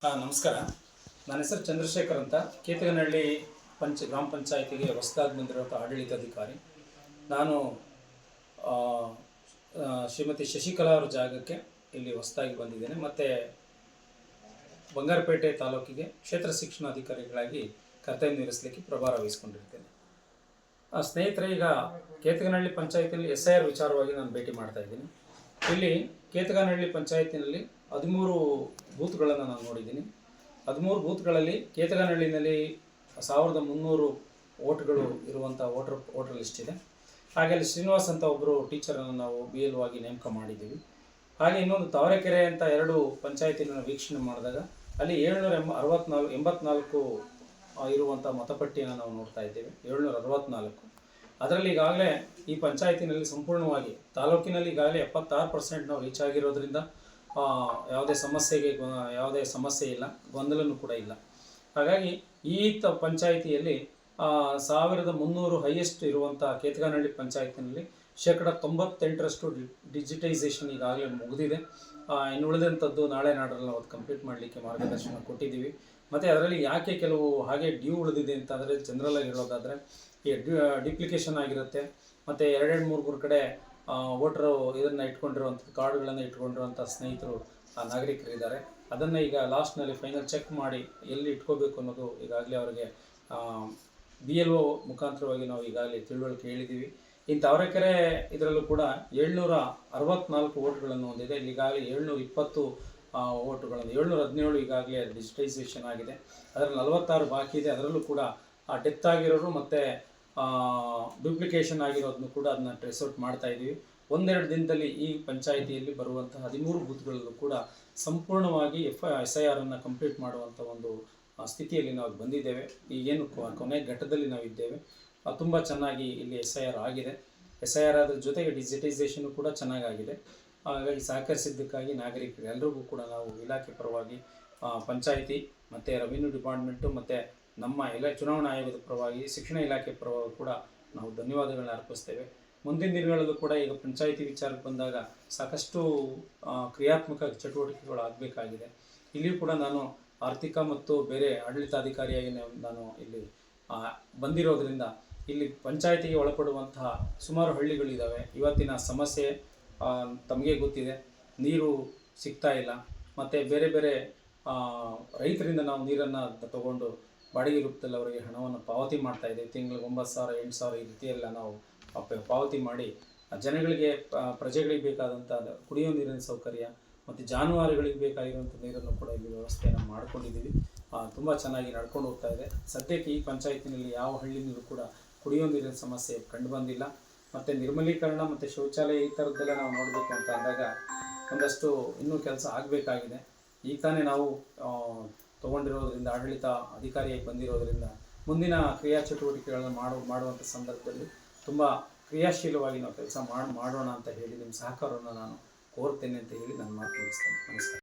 ನಮಸ್ಕಾರ. ನನ್ನ ಹೆಸರು ಚಂದ್ರಶೇಖರ್ ಅಂತ. ಕೇತಗನಹಳ್ಳಿ ಗ್ರಾಮ ಪಂಚಾಯಿತಿಗೆ ಹೊಸದಾಗಿ ಬಂದಿರುವಂಥ ಆಡಳಿತಾಧಿಕಾರಿ. ನಾನು ಶ್ರೀಮತಿ ಶಶಿಕಲಾ ಅವರ ಜಾಗಕ್ಕೆ ಇಲ್ಲಿ ಹೊಸದಾಗಿ ಬಂದಿದ್ದೇನೆ. ಮತ್ತು ಬಂಗಾರಪೇಟೆ ತಾಲೂಕಿಗೆ ಕ್ಷೇತ್ರ ಶಿಕ್ಷಣಾಧಿಕಾರಿಗಳಾಗಿ ಕರ್ತವ್ಯ ನಿರ್ವಹಿಸಲಿಕ್ಕೆ ಪ್ರಭಾರ ವಹಿಸ್ಕೊಂಡಿರ್ತೇನೆ. ಸ್ನೇಹಿತರೆ, ಈಗ ಕೇತಗನಹಳ್ಳಿ ಪಂಚಾಯತಿನಲ್ಲಿ SIR ವಿಚಾರವಾಗಿ ನಾನು ಭೇಟಿ ಮಾಡ್ತಾ ಇದ್ದೀನಿ. ಇಲ್ಲಿ ಕೇತಗನಹಳ್ಳಿ ಪಂಚಾಯತಿನಲ್ಲಿ 13 ಬೂತ್ಗಳನ್ನು ನಾನು ನೋಡಿದ್ದೀನಿ. 13 ಬೂತ್ಗಳಲ್ಲಿ ಕೇತಗನಹಳ್ಳಿನಲ್ಲಿ 1300 ವೋಟ್ಗಳು ಇರುವಂಥ ವೋಟರ್ ಲಿಸ್ಟ್ ಇದೆ. ಹಾಗೆ ಅಲ್ಲಿ ಶ್ರೀನಿವಾಸ್ ಅಂತ ಒಬ್ಬರು ಟೀಚರನ್ನು ನಾವು BLO ಆಗಿ ನೇಮಕ ಮಾಡಿದ್ದೀವಿ. ಹಾಗೆ ಇನ್ನೊಂದು ತಾವರೆಕೆರೆ ಅಂತ 2 ಪಂಚಾಯತಿಗಳನ್ನು ವೀಕ್ಷಣೆ ಮಾಡಿದಾಗ ಅಲ್ಲಿ 784 ಇರುವಂಥ ಮತಪಟ್ಟಿಯನ್ನು ನಾವು ನೋಡ್ತಾ ಇದ್ದೇವೆ. 764. ಅದರಲ್ಲಿ ಈಗಾಗಲೇ ಈ ಪಂಚಾಯತಿನಲ್ಲಿ ಸಂಪೂರ್ಣವಾಗಿ ತಾಲೂಕಿನಲ್ಲಿ ಈಗಾಗಲೇ 76% ನಾವು ರೀಚ್ ಆಗಿರೋದ್ರಿಂದ ಯಾವುದೇ ಸಮಸ್ಯೆ ಇಲ್ಲ, ಗೊಂದಲನೂ ಕೂಡ ಇಲ್ಲ. ಹಾಗಾಗಿ ಈ ಪಂಚಾಯಿತಿಯಲ್ಲಿ 1300 ಹೈಯೆಸ್ಟ್ ಇರುವಂಥ ಕೇತಗನಹಳ್ಳಿ ಪಂಚಾಯತಿನಲ್ಲಿ 98% ಡಿಜಿಟೈಸೇಷನ್ ಈಗಾಗಲೇ ಮುಗಿದಿದೆ. ಇನ್ನು ಉಳಿದಂಥದ್ದು ನಾಳೆ ನಾಡರಲ್ಲಿ ನಾವು ಕಂಪ್ಲೀಟ್ ಮಾಡಲಿಕ್ಕೆ ಮಾರ್ಗದರ್ಶನ ಕೊಟ್ಟಿದ್ದೀವಿ. ಮತ್ತು ಅದರಲ್ಲಿ ಯಾಕೆ ಕೆಲವು ಹಾಗೆ ಡ್ಯೂ ಉಳಿದಿದೆ ಅಂತಂದರೆ, ಜನರಲಾಗಿ ಹೇಳೋದಾದರೆ ಈ ಡಿಪ್ಲಿಕೇಶನ್ ಆಗಿರುತ್ತೆ. ಮತ್ತು 2-3 ಕಡೆ ವೋಟರು ಇದನ್ನು ಇಟ್ಕೊಂಡಿರುವಂಥ ಕಾರ್ಡ್ಗಳನ್ನು ಇಟ್ಕೊಂಡಿರುವಂಥ ಸ್ನೇಹಿತರು ನಾಗರಿಕರಿದ್ದಾರೆ. ಅದನ್ನು ಈಗ ಲಾಸ್ಟ್ನಲ್ಲಿ ಫೈನಲ್ ಚೆಕ್ ಮಾಡಿ ಎಲ್ಲಿ ಇಟ್ಕೋಬೇಕು ಅನ್ನೋದು ಈಗಾಗಲೇ ಅವರಿಗೆ BLO ಮುಖಾಂತರವಾಗಿ ನಾವು ಈಗಾಗಲೇ ತಿಳುವಳಿಕೆ ಹೇಳಿದ್ದೀವಿ. ಇನ್ನು ತಾವರೆಕೆರೆ ಇದರಲ್ಲೂ ಕೂಡ 764 ವೋಟ್ಗಳನ್ನು ಹೊಂದಿದೆ. ಇಲ್ಲಿ ಈಗಾಗಲೇ 720 ವೋಟುಗಳನ್ನು 717 ಈಗಾಗಲೇ ಡಿಜಿಟೈಸೇಷನ್ ಆಗಿದೆ. ಅದರಲ್ಲಿ 46 ಬಾಕಿ ಇದೆ. ಅದರಲ್ಲೂ ಕೂಡ ಡೆತ್ ಆಗಿರೋರು ಮತ್ತು ಡ್ಯೂಪ್ಲಿಕೇಶನ್ ಆಗಿರೋದನ್ನು ಕೂಡ ಅದನ್ನ ಟ್ರೇಸ್ ಔಟ್ ಮಾಡ್ತಾ ಇದ್ದೀವಿ. 1-2 ದಿನದಲ್ಲಿ ಈ ಪಂಚಾಯಿತಿಯಲ್ಲಿ ಬರುವಂಥ 13 ಬೂತ್ಗಳಲ್ಲೂ ಕೂಡ ಸಂಪೂರ್ಣವಾಗಿ SIR ಅನ್ನು ಕಂಪ್ಲೀಟ್ ಮಾಡುವಂಥ ಒಂದು ಸ್ಥಿತಿಯಲ್ಲಿ ನಾವು ಬಂದಿದ್ದೇವೆ. ಈಗೇನು ಕೊನೆ ಘಟ್ಟದಲ್ಲಿ ನಾವಿದ್ದೇವೆ. ತುಂಬ ಚೆನ್ನಾಗಿ ಇಲ್ಲಿ SIR ಆಗಿದೆ. SIR ಆದ್ರ ಜೊತೆಗೆ ಡಿಜಿಟೈಸೇಷನ್ನು ಕೂಡ ಚೆನ್ನಾಗಾಗಿದೆ. ಹಾಗಾಗಿ ಸಹಕರಿಸಿದ್ದಕ್ಕಾಗಿ ನಾಗರಿಕರು ಎಲ್ರಿಗೂ ಕೂಡ ನಾವು ಇಲಾಖೆ ಪರವಾಗಿ ಪಂಚಾಯಿತಿ ಮತ್ತು ರೆವಿನ್ಯೂ ಡಿಪಾರ್ಟ್ಮೆಂಟು ಮತ್ತು ನಮ್ಮ ಚುನಾವಣಾ ಆಯೋಗದ ಪರವಾಗಿ ಶಿಕ್ಷಣ ಇಲಾಖೆ ಪರವಾಗಿ ಕೂಡ ನಾವು ಧನ್ಯವಾದಗಳನ್ನ ಅರ್ಪಿಸ್ತೇವೆ. ಮುಂದಿನ ದಿನಗಳಲ್ಲೂ ಕೂಡ ಈಗ ಪಂಚಾಯಿತಿ ವಿಚಾರಕ್ಕೆ ಬಂದಾಗ ಸಾಕಷ್ಟು ಕ್ರಿಯಾತ್ಮಕ ಚಟುವಟಿಕೆಗಳು ಆಗಬೇಕಾಗಿದೆ. ಇಲ್ಲಿಯೂ ಕೂಡ ನಾನು ಆರ್ಥಿಕ ಮತ್ತು ಬೇರೆ ಆಡಳಿತಾಧಿಕಾರಿಯಾಗಿ ನಾನು ಇಲ್ಲಿ ಬಂದಿರೋದ್ರಿಂದ ಇಲ್ಲಿ ಪಂಚಾಯಿತಿಗೆ ಒಳಪಡುವಂತಹ ಸುಮಾರು ಹಳ್ಳಿಗಳಿದ್ದಾವೆ. ಇವತ್ತಿನ ಸಮಸ್ಯೆ ತಮಗೆ ಗೊತ್ತಿದೆ. ನೀರು ಸಿಗ್ತಾ ಇಲ್ಲ. ಮತ್ತು ಬೇರೆ ಬೇರೆ ರೈತರಿಂದ ನಾವು ನೀರನ್ನು ತಗೊಂಡು ಬಾಡಿಗೆ ರೂಪದಲ್ಲಿ ಅವರಿಗೆ ಹಣವನ್ನು ಪಾವತಿ ಮಾಡ್ತಾ ಇದ್ದೇವೆ. ತಿಂಗಳಿಗೆ 9,000 8,000 ಈ ರೀತಿಯೆಲ್ಲ ನಾವು ಪಾವತಿ ಮಾಡಿ ಜನಗಳಿಗೆ ಪ್ರಜೆಗಳಿಗೆ ಬೇಕಾದಂಥ ಕುಡಿಯೋ ನೀರಿನ ಸೌಕರ್ಯ ಮತ್ತು ಜಾನುವಾರುಗಳಿಗೆ ಬೇಕಾಗಿರುವಂಥ ನೀರನ್ನು ಕೂಡ ಇಲ್ಲಿ ವ್ಯವಸ್ಥೆಯನ್ನು ಮಾಡ್ಕೊಂಡಿದ್ದೀವಿ. ತುಂಬ ಚೆನ್ನಾಗಿ ನಡ್ಕೊಂಡು ಹೋಗ್ತಾ ಇದೆ. ಸದ್ಯಕ್ಕೆ ಈ ಪಂಚಾಯತಿನಲ್ಲಿ ಯಾವ ಹಳ್ಳಿನಲ್ಲೂ ಕೂಡ ಕುಡಿಯೋ ನೀರಿನ ಸಮಸ್ಯೆ ಕಂಡುಬಂದಿಲ್ಲ. ಮತ್ತು ನಿರ್ಮಲೀಕರಣ ಮತ್ತು ಶೌಚಾಲಯ ಈ ಥರದ್ದೆಲ್ಲ ನಾವು ನೋಡಬೇಕು ಅಂತ ಅಂದಾಗ ಒಂದಷ್ಟು ಇನ್ನೂ ಕೆಲಸ ಆಗಬೇಕಾಗಿದೆ. ಈಗ ತಾನೇ ನಾವು ತೊಗೊಂಡಿರೋದ್ರಿಂದ ಆಡಳಿತ ಅಧಿಕಾರಿಯಾಗಿ ಬಂದಿರೋದ್ರಿಂದ ಮುಂದಿನ ಕ್ರಿಯಾ ಚಟುವಟಿಕೆಗಳನ್ನು ಮಾಡುವಂಥ ಸಂದರ್ಭದಲ್ಲಿ ತುಂಬ ಕ್ರಿಯಾಶೀಲವಾಗಿ ನಾವು ಕೆಲಸ ಮಾಡೋಣ ಅಂತ ಹೇಳಿ ನಿಮ್ಮ ಸಹಕಾರವನ್ನು ನಾನು ಕೋರ್ತೇನೆ ಅಂತ ಹೇಳಿ ನಾನು ಮಾತು ಮುಗಿಸ್ತೇನೆ. ನಮಸ್ಕಾರ.